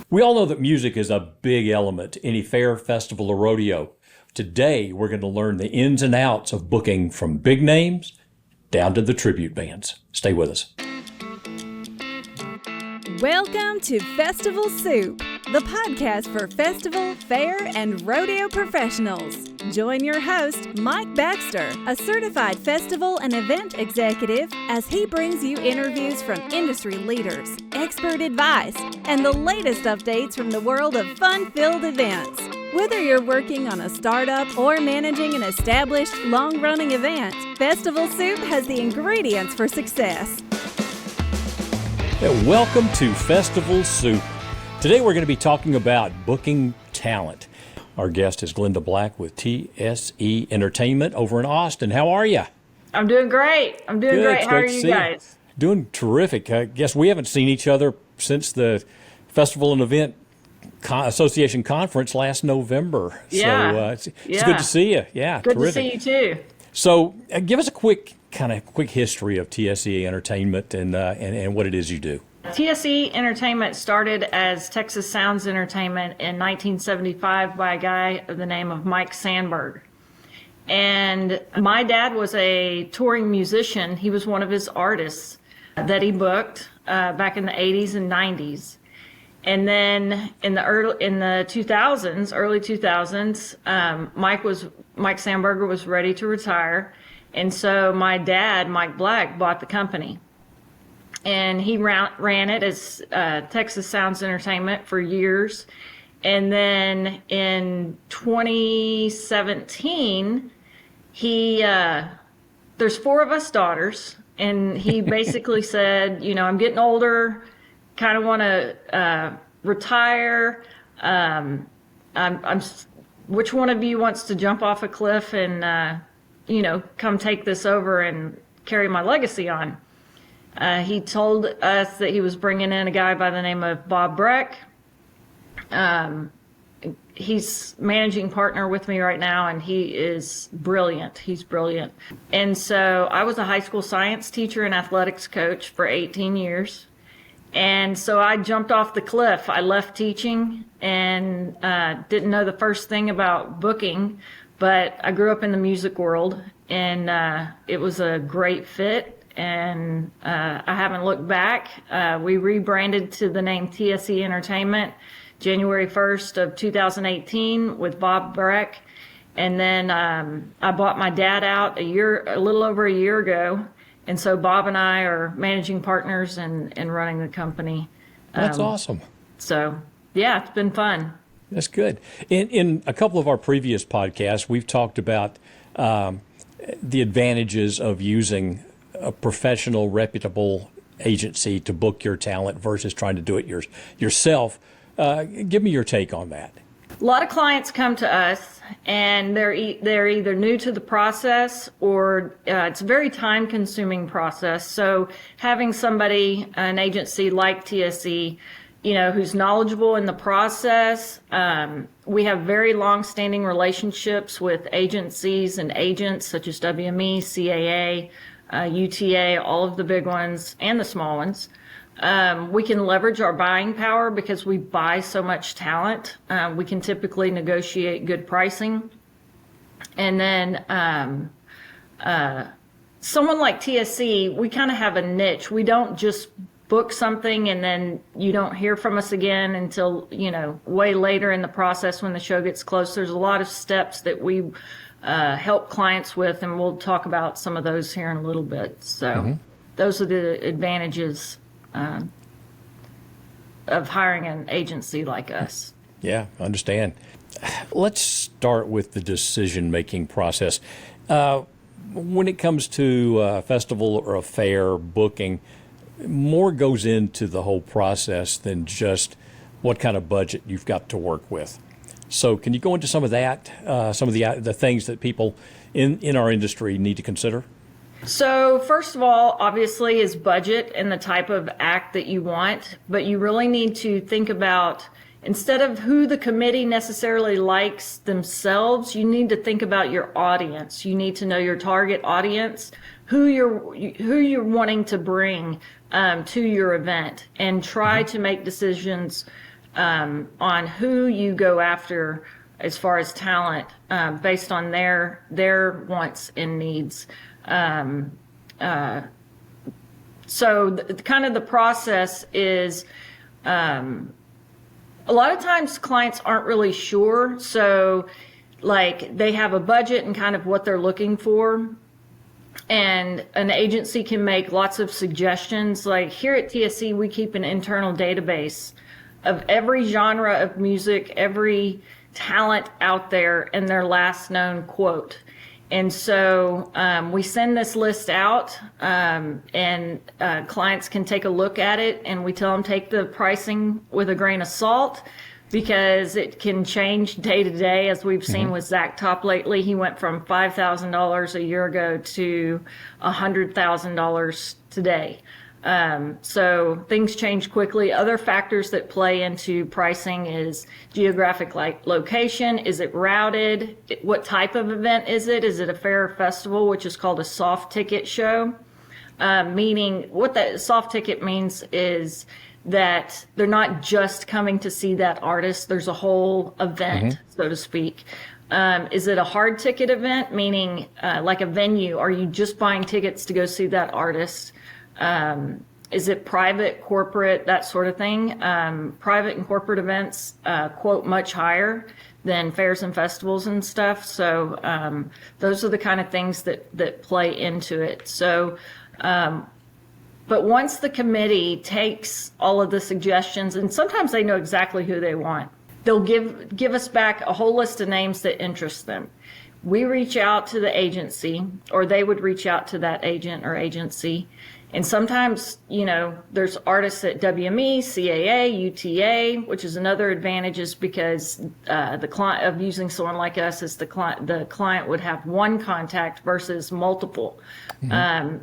We all know that music is a big element to any fair, festival, or rodeo. Today, we're going to learn the ins and outs of booking from big names down to the tribute bands. Stay with us. Welcome to Festival Soup, the podcast for festival, fair, and rodeo professionals. Join your host, Mike Baxter, a certified festival and event executive, as he brings you interviews from industry leaders, expert advice, and the latest updates from the world of fun-filled events. Whether you're working on a startup or managing an established, long-running event, Festival Soup has the ingredients for success. Welcome to Festival Soup. Today we're going to be talking about booking talent. Our guest is Glenda Black with TSE Entertainment over in Austin. How are you? I'm doing great. How are you guys? Doing terrific. I guess we haven't seen each other since the Festival and Event Association Conference last November. Yeah. So it's good to see you. Yeah, good terrific. to see you too. So give us a quick history of TSE Entertainment and what it is you do. TSE Entertainment started as Texas Sounds Entertainment in 1975 by a guy of the name of Mike Sandberg. And my dad was a touring musician. He was one of his artists that he booked back in the 80s and 90s. And then in the early 2000s, Mike Sandberger was ready to retire. And so my dad, Mike Black, bought the company. And he ran it as Texas Sounds Entertainment for years. And then in 2017, there's four of us daughters. And he basically said, I'm getting older, kind of want to retire. Which one of you wants to jump off a cliff and, come take this over and carry my legacy on? He told us that he was bringing in a guy by the name of Bob Breck. He's managing partner with me right now, and he is brilliant. He's brilliant. And so I was a high school science teacher and athletics coach for 18 years. And so I jumped off the cliff. I left teaching and didn't know the first thing about booking, but I grew up in the music world, and it was a great fit. And I haven't looked back. We rebranded to the name TSE Entertainment January 1st of 2018 with Bob Breck. And then I bought my dad out a little over a year ago. And so Bob and I are managing partners and running the company. That's awesome. So, yeah, it's been fun. That's good. In a couple of our previous podcasts, we've talked about the advantages of using a professional, reputable agency to book your talent versus trying to do it yourself. Give me your take on that. A lot of clients come to us, and they're either new to the process or it's a very time-consuming process. So having somebody, an agency like TSE, who's knowledgeable in the process. We have very long-standing relationships with agencies and agents such as WME, CAA, UTA, all of the big ones and the small ones. We can leverage our buying power because we buy so much talent. We can typically negotiate good pricing. And then someone like TSE, we kind of have a niche. We don't just book something and then you don't hear from us again until, way later in the process when the show gets close. There's a lot of steps that we help clients with, and we'll talk about some of those here in a little bit. So those are the advantages of hiring an agency like us. Yeah, I understand. Let's start with the decision-making process. When it comes to a festival or a fair booking, more goes into the whole process than just what kind of budget you've got to work with. So can you go into some of that, some of the things that people in our industry need to consider? So first of all, obviously, is budget and the type of act that you want, but you really need to think about, instead of who the committee necessarily likes themselves, you need to think about your audience. You need to know your target audience, who you're wanting to bring to your event, and try to make decisions on who you go after as far as talent, based on their wants and needs. So kind of the process is, a lot of times clients aren't really sure. So like they have a budget and kind of what they're looking for. And an agency can make lots of suggestions. Like here at TSE, we keep an internal database of every genre of music, every talent out there, and their last known quote. And so we send this list out, and clients can take a look at it, and we tell them take the pricing with a grain of salt, because it can change day to day, as we've seen with Zach Top lately. He went from $5,000 a year ago to $100,000 today. So things change quickly. Other factors that play into pricing is geographic location. Is it routed? What type of event is it? Is it a fair or festival, which is called a soft ticket show? Meaning what that soft ticket means is that they're not just coming to see that artist. There's a whole event, so to speak. Is it a hard ticket event, meaning like a venue? Are you just buying tickets to go see that artist? Is it private, corporate, that sort of thing? Private and corporate events quote much higher than fairs and festivals and stuff. So those are the kind of things that play into it. So, but once the committee takes all of the suggestions, and sometimes they know exactly who they want, they'll give us back a whole list of names that interest them. We reach out to the agency, or they would reach out to that agent or agency. And sometimes, there's artists at WME, CAA, UTA, which is another advantage, is because the client of using someone like us is the client would have one contact versus multiple.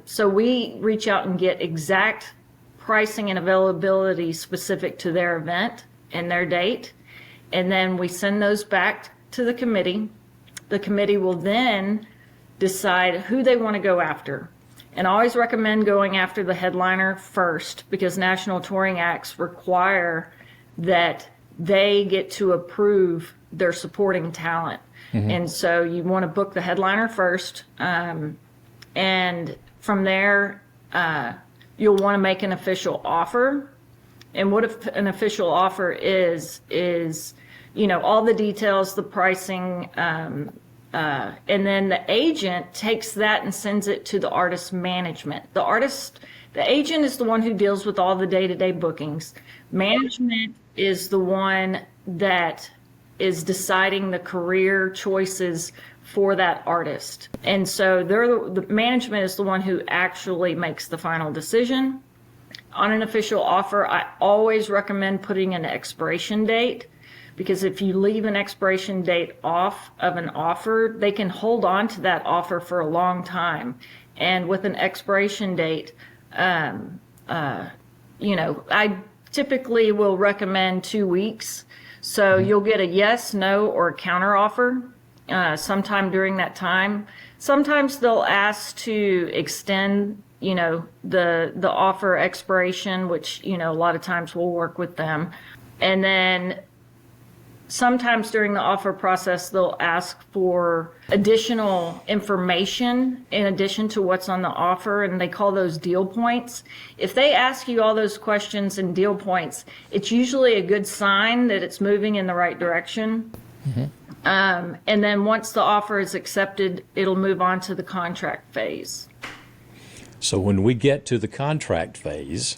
So we reach out and get exact pricing and availability specific to their event and their date. And then we send those back to the committee. The committee will then decide who they want to go after. And I always recommend going after the headliner first, because national touring acts require that they get to approve their supporting talent. And so you want to book the headliner first. And from there, you'll want to make an official offer. And what an official offer is, all the details, the pricing, and then the agent takes that and sends it to the artist management. The agent is the one who deals with all the day-to-day bookings. Management is the one that is deciding the career choices for that artist. And so the management is the one who actually makes the final decision. On an official offer, I always recommend putting an expiration date, because if you leave an expiration date off of an offer, they can hold on to that offer for a long time. And with an expiration date, I typically will recommend 2 weeks. So you'll get a yes, no, or a counter offer sometime during that time. Sometimes they'll ask to extend, the offer expiration, which, a lot of times we'll work with them. And then sometimes during the offer process, they'll ask for additional information in addition to what's on the offer, and they call those deal points. If they ask you all those questions and deal points, it's usually a good sign that it's moving in the right direction. And then once the offer is accepted, it'll move on to the contract phase. So when we get to the contract phase,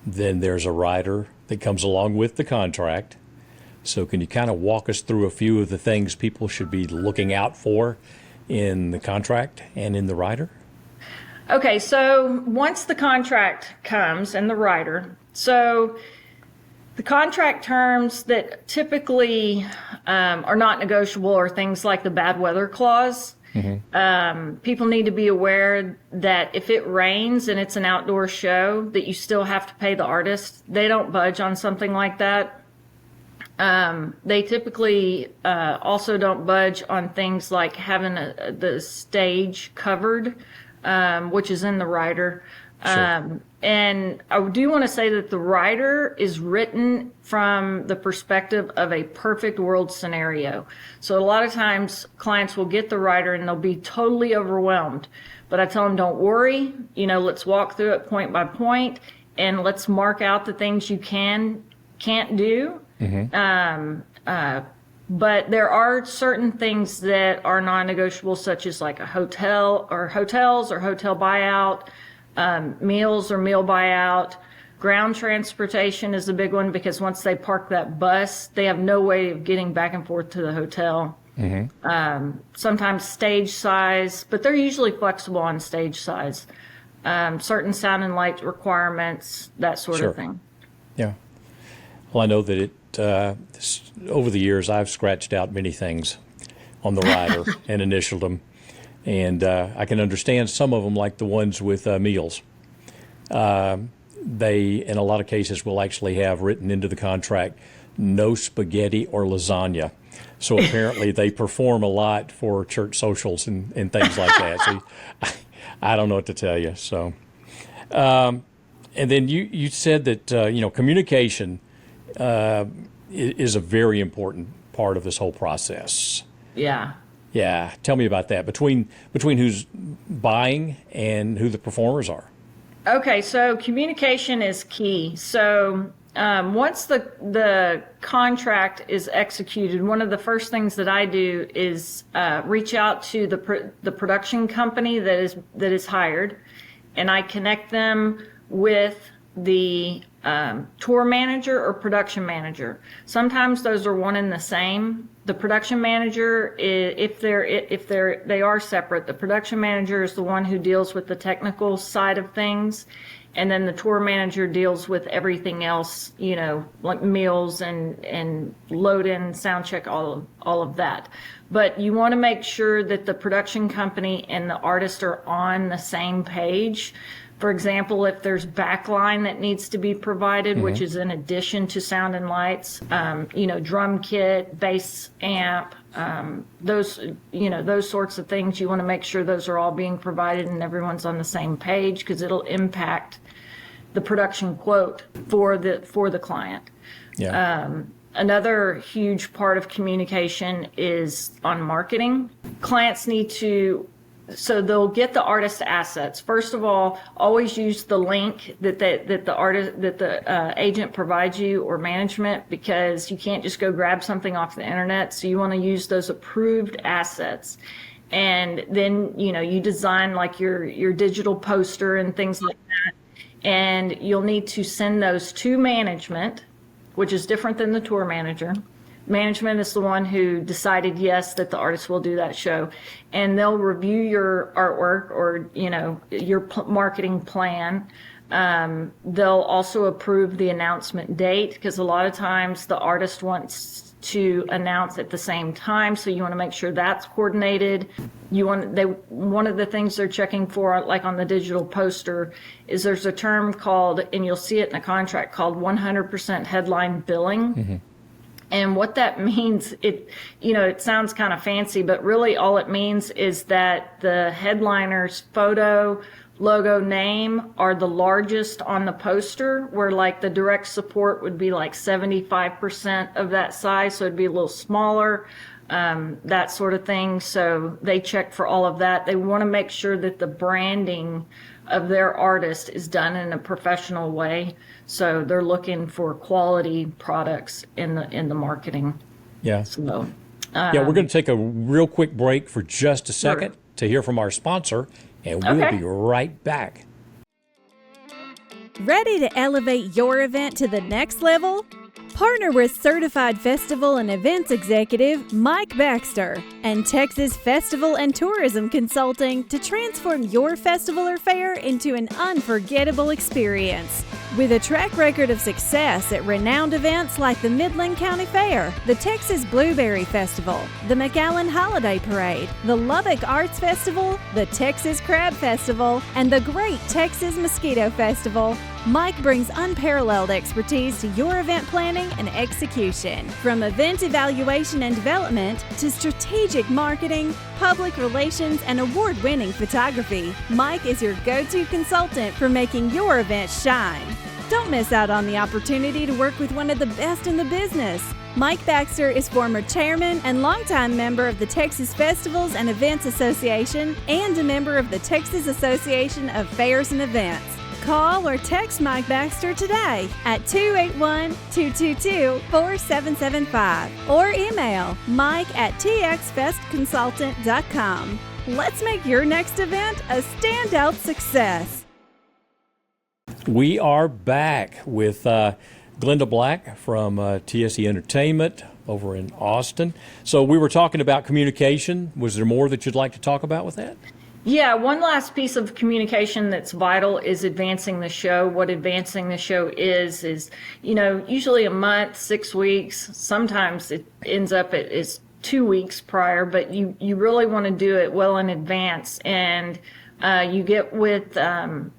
then there's a rider that comes along with the contract. So can you kind of walk us through a few of the things people should be looking out for in the contract and in the rider? Okay, so once the contract comes and the rider, so the contract terms that typically are not negotiable are things like the bad weather clause. People need to be aware that if it rains and it's an outdoor show, that you still have to pay the artist. They don't budge on something like that. They typically also don't budge on things like having the stage covered, which is in the rider. Sure. And I do want to say that the rider is written from the perspective of a perfect world scenario. So a lot of times clients will get the rider and they'll be totally overwhelmed. But I tell them, don't worry, let's walk through it point by point and let's mark out the things you can't do. But there are certain things that are non-negotiable, such as like a hotel or hotels or hotel buyout, meals or meal buyout. Ground transportation is a big one because once they park that bus, they have no way of getting back and forth to the hotel. Sometimes stage size, but they're usually flexible on stage size. Certain sound and light requirements, that sort of thing. Yeah. Well, I know that over the years, I've scratched out many things on the rider and initialed them. And I can understand some of them, like the ones with meals. They, in a lot of cases, will actually have written into the contract, no spaghetti or lasagna. So apparently they perform a lot for church socials and things like that. So I don't know what to tell you. So, and then you said that, communication is a very important part of this whole process. Yeah. Yeah. Tell me about that. Between who's buying and who the performers are. Okay, so communication is key. So once the contract is executed, one of the first things that I do is reach out to the production company that is hired, and I connect them with the tour manager or production manager. Sometimes those are one and the same. The production manager, if they are separate, the production manager is the one who deals with the technical side of things, and then the tour manager deals with everything else, like meals and load in, sound check, all of that. But you want to make sure that the production company and the artist are on the same page. For example, if there's backline that needs to be provided, which is in addition to sound and lights, drum kit, bass amp, those sorts of things, you want to make sure those are all being provided and everyone's on the same page, because it'll impact the production quote for the client. Yeah. Another huge part of communication is on marketing. Clients need to, so they'll get the artist assets. First of all, always use the link that the agent provides you, or management, because you can't just go grab something off the internet. So you want to use those approved assets. And then, you design like your digital poster and things like that. And you'll need to send those to management, which is different than the tour manager. Management is the one who decided, yes, that the artist will do that show. And they'll review your artwork or, your marketing plan. They'll also approve the announcement date, because a lot of times the artist wants to announce at the same time. So you want to make sure that's coordinated. One of the things they're checking for, like on the digital poster, is there's a term called, and you'll see it in a contract, called 100% headline billing. Mm-hmm. And what that means, it sounds kind of fancy, but really all it means is that the headliner's photo, logo, name are the largest on the poster, where like the direct support would be like 75% of that size, so it'd be a little smaller, that sort of thing. So they check for all of that. They want to make sure that the branding of their artist is done in a professional way. So they're looking for quality products in the marketing. Yeah. So, we're going to take a real quick break for just a second to hear from our sponsor, and we'll be right back. Ready to elevate your event to the next level? Partner with Certified Festival and Events Executive Mike Baxter and Texas Festival and Tourism Consulting to transform your festival or fair into an unforgettable experience. With a track record of success at renowned events like the Midland County Fair, the Texas Blueberry Festival, the McAllen Holiday Parade, the Lubbock Arts Festival, the Texas Crab Festival, and the Great Texas Mosquito Festival, Mike brings unparalleled expertise to your event planning and execution. From event evaluation and development to strategic marketing, public relations, and award-winning photography, Mike is your go-to consultant for making your event shine. Don't miss out on the opportunity to work with one of the best in the business. Mike Baxter is former chairman and longtime member of the Texas Festivals and Events Association and a member of the Texas Association of Fairs and Events. Call or text Mike Baxter today at 281-222-4775 or email mike@txfestconsultant.com. Let's make your next event a standout success. We are back with Glenda Black from TSE Entertainment over in Austin. So we were talking about communication. Was there more that you'd like to talk about with that? Yeah, one last piece of communication that's vital is advancing the show. What advancing the show is, usually a month, 6 weeks. Sometimes it ends up is 2 weeks prior, but you really want to do it well in advance. And you get with,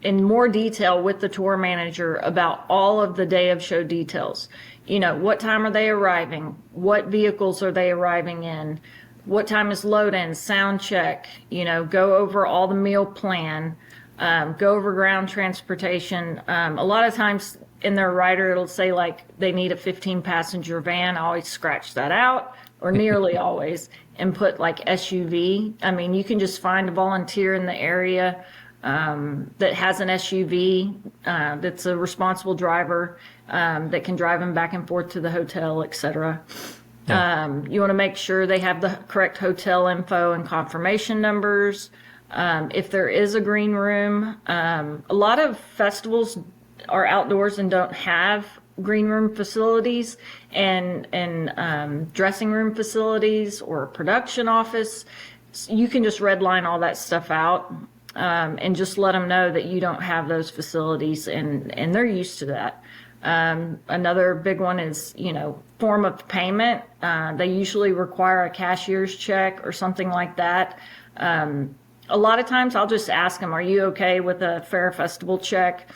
in more detail with the tour manager about all of the day of show details. What time are they arriving? What vehicles are they arriving in? What time is load-in, sound check, go over all the meal plan, go over ground transportation. A lot of times in their rider, it'll say like they need a 15-passenger van. I always scratch that out, or nearly always, and put like SUV. I mean, you can just find a volunteer in the area that has an SUV that's a responsible driver that can drive them back and forth to the hotel, etc. You want to make sure they have the correct hotel info and confirmation numbers. If there is a green room, a lot of festivals are outdoors and don't have green room facilities and dressing room facilities or production office. You can just redline all that stuff out and just let them know that you don't have those facilities, and they're used to that. Another big one is, form of payment. They usually require a cashier's check or something like that. A lot of times I'll just ask them, are you okay with a fair festival check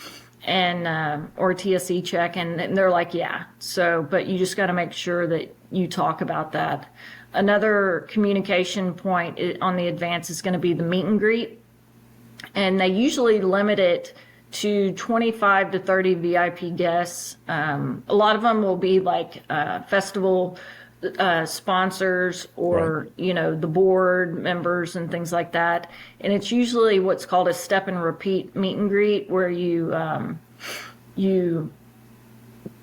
and or TSE check? And they're like, yeah. So, but you just got to make sure that you talk about that. Another communication point on the advance is going to be the meet and greet. And they usually limit it to 25 to 30 VIP guests. A lot of them will be like festival sponsors or, right. The board members and things like that. And it's usually what's called a step and repeat meet and greet, where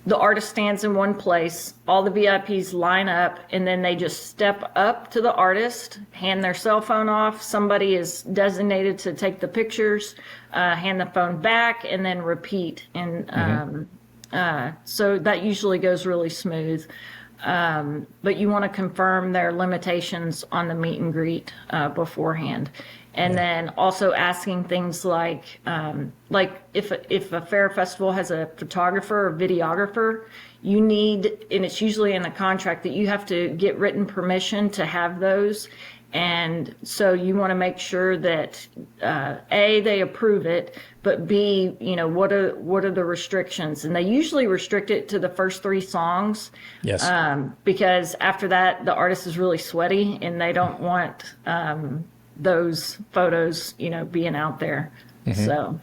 the artist stands in one place, all the VIPs line up, and then they just step up to the artist, hand their cell phone off. Somebody is designated to take the pictures, hand the phone back, and then repeat. And so that usually goes really smooth. But you want to confirm their limitations on the meet and greet beforehand. And then also asking things like if a fair festival has a photographer or videographer, you need, and it's usually in the contract, that you have to get written permission to have those. And so you want to make sure that A, they approve it, but B, what are the restrictions? And they usually restrict it to the first 3 songs. Yes. Because after that, the artist is really sweaty and they don't want those photos, being out there. So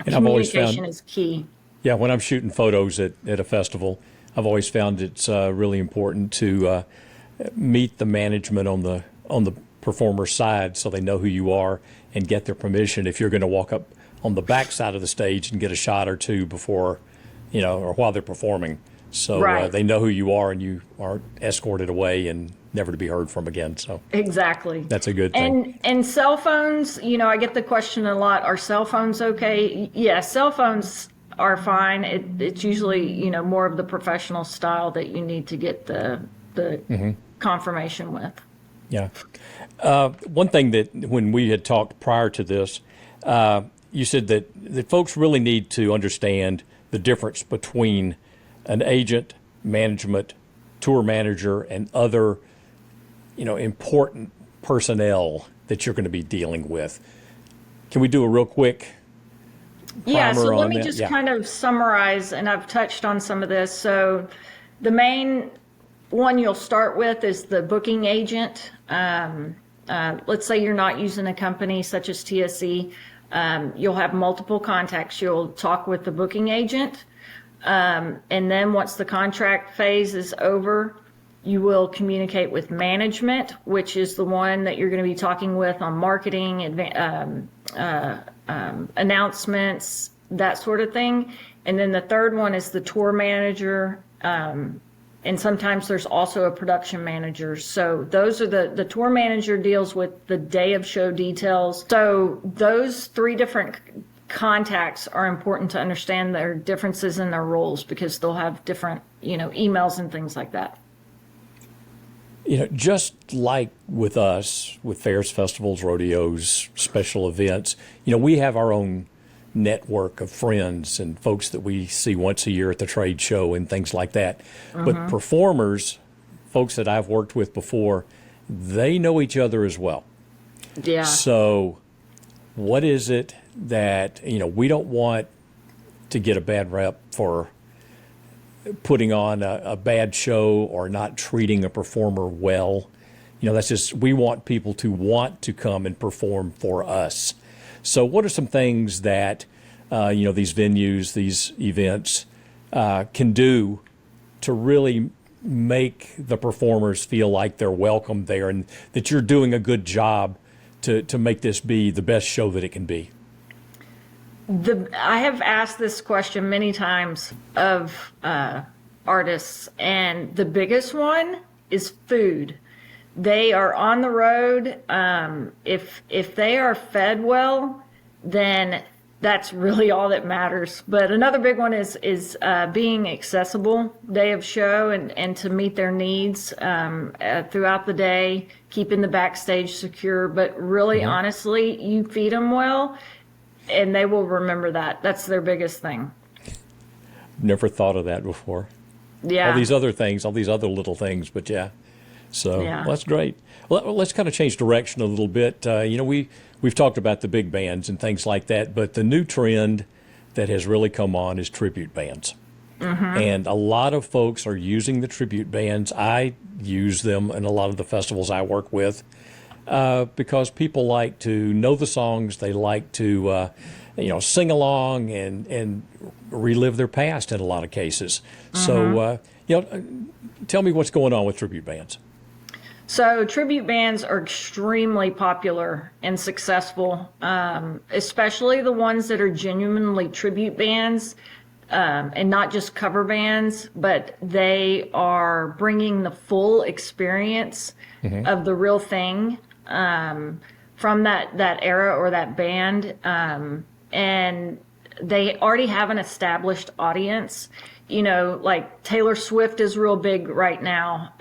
and I've always found, communication is key. Yeah, when I'm shooting photos at a festival, I've always found it's really important to meet the management on the performer side so they know who you are and get their permission if you're going to walk up on the back side of the stage and get a shot or two before, or while they're performing. So Right. They know who you are and you aren't escorted away and never to be heard from again. So Exactly. that's a good thing. And cell phones, I get the question a lot, are cell phones okay? Yeah, cell phones are fine. It's usually, more of the professional style that you need to get the confirmation with. Yeah. One thing that when we had talked prior to this, you said that folks really need to understand the difference between an agent, management, tour manager, and other, important personnel that you're going to be dealing with. Can we do a real quick Yeah, so primer let on me that? just Yeah. kind of summarize, and I've touched on some of this. So the main one you'll start with is the booking agent. Let's say you're not using a company such as TSE. You'll have multiple contacts. You'll talk with the booking agent. And then once the contract phase is over, you will communicate with management, which is the one that you're going to be talking with on marketing, announcements, that sort of thing. And then the third one is the tour manager. And sometimes there's also a production manager. So those are the tour manager deals with the day of show details. So those three different contacts are important to understand their differences in their roles, because they'll have different, emails and things like that. Just like with us, with fairs, festivals, rodeos, special events, we have our own network of friends and folks that we see once a year at the trade show and things like that. But performers, folks that I've worked with before, they know each other as well. Yeah. So what is it that, we don't want to get a bad rep for putting on a bad show or not treating a performer well. That's just, we want people to want to come and perform for us. So what are some things that, these venues, these events can do to really make the performers feel like they're welcome there and that you're doing a good job to make this be the best show that it can be? I have asked this question many times of artists, and the biggest one is food. They are on the road. If they are fed well, then that's really all that matters. But another big one is being accessible day of show and to meet their needs throughout the day, keeping the backstage secure. But really, honestly, you feed them well, and they will remember that. That's their biggest thing. Never thought of that before. Yeah. All these other things, all these other little things, but yeah. So well, that's great. Well, let's kind of change direction a little bit. We've talked about the big bands and things like that, but the new trend that has really come on is tribute bands. And a lot of folks are using the tribute bands. I use them in a lot of the festivals I work with because people like to know the songs. They like to, sing along and relive their past in a lot of cases. So, tell me what's going on with tribute bands. So tribute bands are extremely popular and successful, especially the ones that are genuinely tribute bands and not just cover bands, but they are bringing the full experience of the real thing from that era or that band. And they already have an established audience. Like Taylor Swift is real big right now.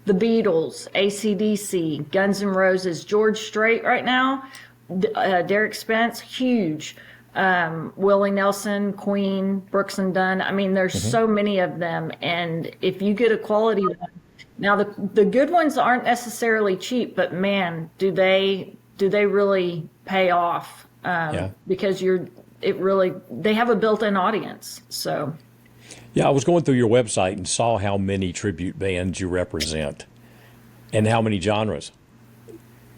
The Beatles, AC/DC, Guns N' Roses, George Strait right now, Derek Spence, huge. Willie Nelson, Queen, Brooks and Dunn. I mean, there's so many of them. And if you get a quality one, now the good ones aren't necessarily cheap, but man, do they really pay off? Because they have a built-in audience. So. Yeah, I was going through your website and saw how many tribute bands you represent and how many genres,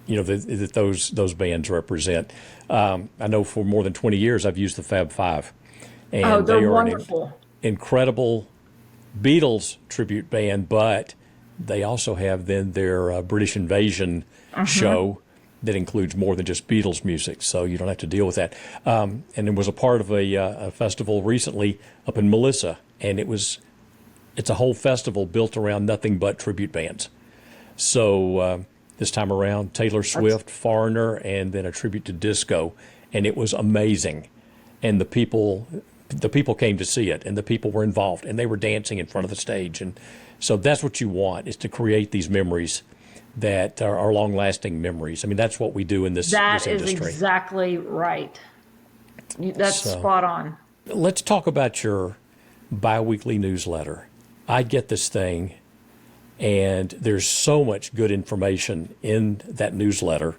that those bands represent. I know for more than 20 years I've used the Fab Five. And they're they are wonderful. An incredible Beatles tribute band, but they also have then their British Invasion show that includes more than just Beatles music, so you don't have to deal with that. And it was a part of a festival recently up in Melissa, and it's a whole festival built around nothing but tribute bands. So this time around, Taylor Swift, Foreigner, and then a tribute to disco, and it was amazing. And the people came to see it, and the people were involved, and they were dancing in front of the stage. And so that's what you want, is to create these memories that are long-lasting memories. I mean, that's what we do in this industry. That is exactly right. That's spot on. Let's talk about your biweekly newsletter. I get this thing, and there's so much good information in that newsletter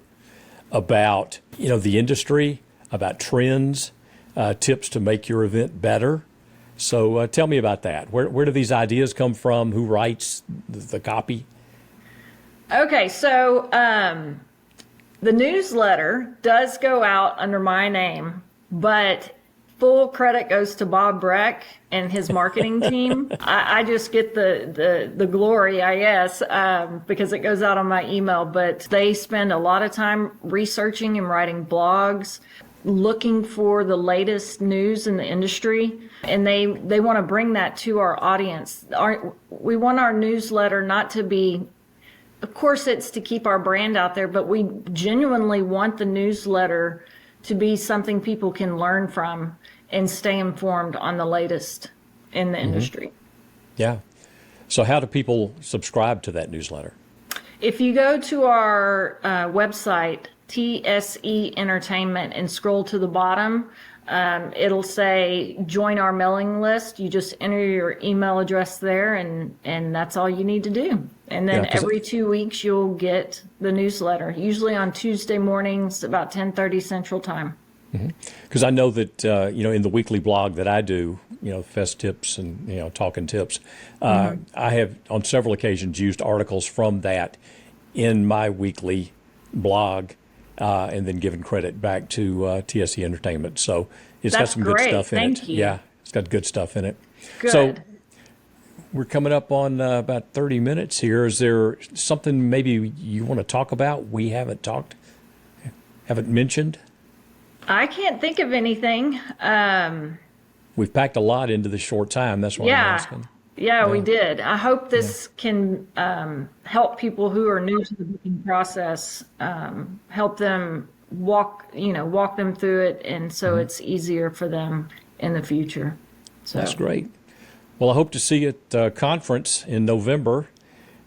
about, the industry. about trends, tips to make your event better. So tell me about that. Where do these ideas come from? Who writes the copy? Okay, so the newsletter does go out under my name, but full credit goes to Bob Breck and his marketing team. I just get the glory, I guess, because it goes out on my email, but they spend a lot of time researching and writing blogs, looking for the latest news in the industry, and they want to bring that to our audience. We want our newsletter not to be, of course, it's to keep our brand out there, but we genuinely want the newsletter to be something people can learn from and stay informed on the latest in the industry. Yeah. So how do people subscribe to that newsletter? If you go to our website, TSE Entertainment, and scroll to the bottom, it'll say join our mailing list. You just enter your email address there, and that's all you need to do. And then every 2 weeks you'll get the newsletter, usually on Tuesday mornings about 10:30 Central Time. Because I know that, in the weekly blog that I do, Fest Tips and, Talking Tips, I have on several occasions used articles from that in my weekly blog and then given credit back to TSE Entertainment. So it's got some good stuff in it. Thank you. Yeah, it's got good stuff in it. Good. So we're coming up on about 30 minutes here. Is there something maybe you want to talk about we haven't mentioned? I can't think of anything. We've packed a lot into this short time. That's why I'm asking. Yeah, we did. I hope this can help people who are new to the booking process, help them walk them through it, and so it's easier for them in the future. So that's great. Well, I hope to see you at the conference in November,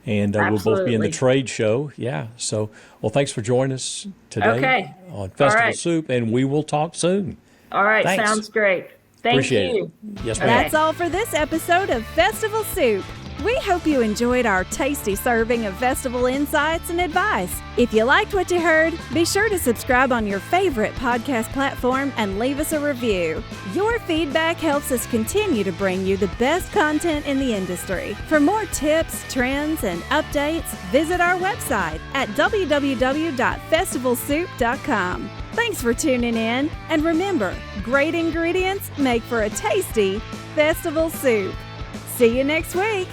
and we'll both be in the trade show. Yeah. So, well, thanks for joining us today on Festival Soup, and we will talk soon. All right. Thanks. Sounds great. Appreciate Thank you. it. Yes, ma'am. That's all for this episode of Festival Soup. We hope you enjoyed our tasty serving of festival insights and advice. If you liked what you heard, be sure to subscribe on your favorite podcast platform and leave us a review. Your feedback helps us continue to bring you the best content in the industry. For more tips, trends, and updates, visit our website at www.festivalsoup.com. Thanks for tuning in, and remember, great ingredients make for a tasty festival soup. See you next week.